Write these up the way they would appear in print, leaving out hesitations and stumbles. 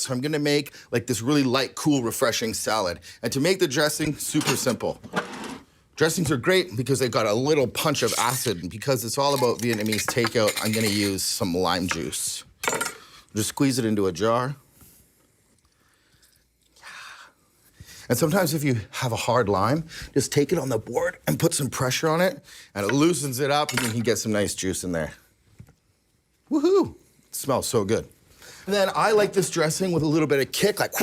So I'm gonna make like this really light, cool, refreshing salad. And to make the dressing, super simple. Dressings are great because they've got a little punch of acid. And because it's all about Vietnamese takeout, I'm gonna use some lime juice. Just squeeze it into a jar. And sometimes if you have a hard lime, just take it on the board and put some pressure on it, and it loosens it up, and you can get some nice juice in there. Woohoo! It smells so good. And then I like this dressing with a little bit of kick, like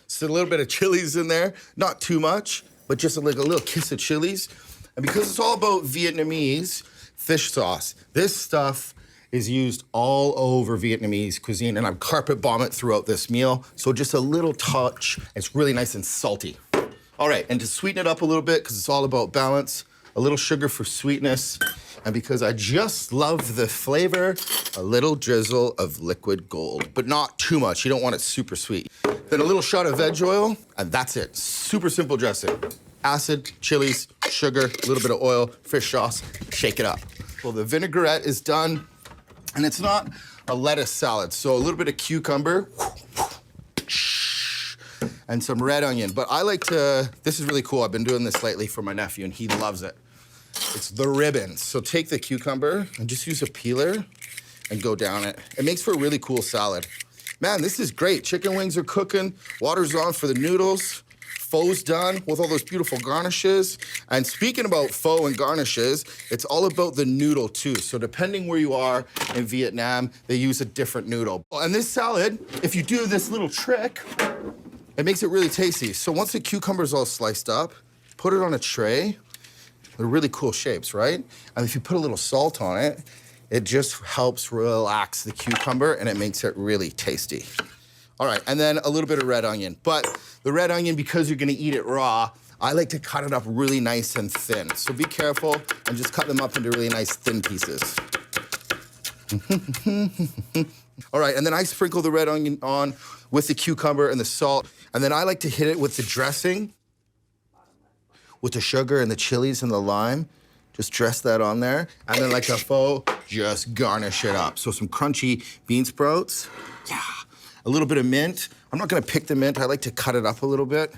so a little bit of chilies in there, not too much, but just like a little kiss of chilies. And because it's all about Vietnamese fish sauce, this stuff is used all over Vietnamese cuisine, and I'm carpet bomb it throughout this meal. So just a little touch. It's really nice and salty. All right, and to sweeten it up a little bit, because it's all about balance, a little sugar for sweetness, and because I just love the flavor, a little drizzle of liquid gold, but not too much. You don't want it super sweet. Then a little shot of veg oil, and that's it. Super simple dressing. Acid, chilies, sugar, a little bit of oil, fish sauce, shake it up. Well, the vinaigrette is done. And it's not a lettuce salad, so a little bit of cucumber and some red onion. But I like to, this is really cool. I've been doing this lately for my nephew, and he loves it. It's the ribbons. So take the cucumber and just use a peeler and go down it. It makes for a really cool salad. Man, this is great. Chicken wings are cooking, water's on for the noodles. Pho's done with all those beautiful garnishes. And speaking about pho and garnishes, it's all about the noodle too. So depending where you are in Vietnam, they use a different noodle. And this salad, if you do this little trick, it makes it really tasty. So once the cucumber's all sliced up, put it on a tray. They're really cool shapes, right? And if you put a little salt on it, it just helps relax the cucumber and it makes it really tasty. All right, and then a little bit of red onion. But the red onion, because you're gonna eat it raw, I like to cut it up really nice and thin. So be careful and just cut them up into really nice thin pieces. All right, and then I sprinkle the red onion on with the cucumber and the salt. And then I like to hit it with the dressing, with the sugar and the chilies and the lime. Just dress that on there. And then like a pho, just garnish it up. So some crunchy bean sprouts. Yeah. A little bit of mint. I'm not gonna pick the mint. I like to cut it up a little bit.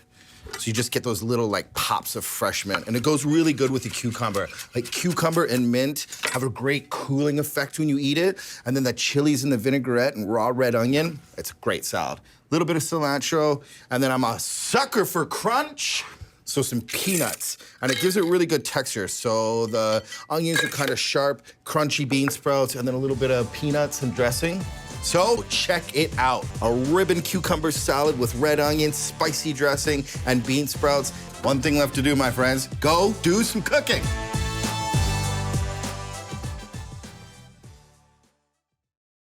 So you just get those little like pops of fresh mint. And it goes really good with the cucumber. Like cucumber and mint have a great cooling effect when you eat it. And then the chilies and the vinaigrette and raw red onion, it's a great salad. A little bit of cilantro. And then I'm a sucker for crunch. So some peanuts, and it gives it really good texture. So the onions are kind of sharp, crunchy bean sprouts, and then a little bit of peanuts and dressing. So check it out. A ribbon cucumber salad with red onion, spicy dressing, and bean sprouts. One thing left to do, my friends. Go do some cooking.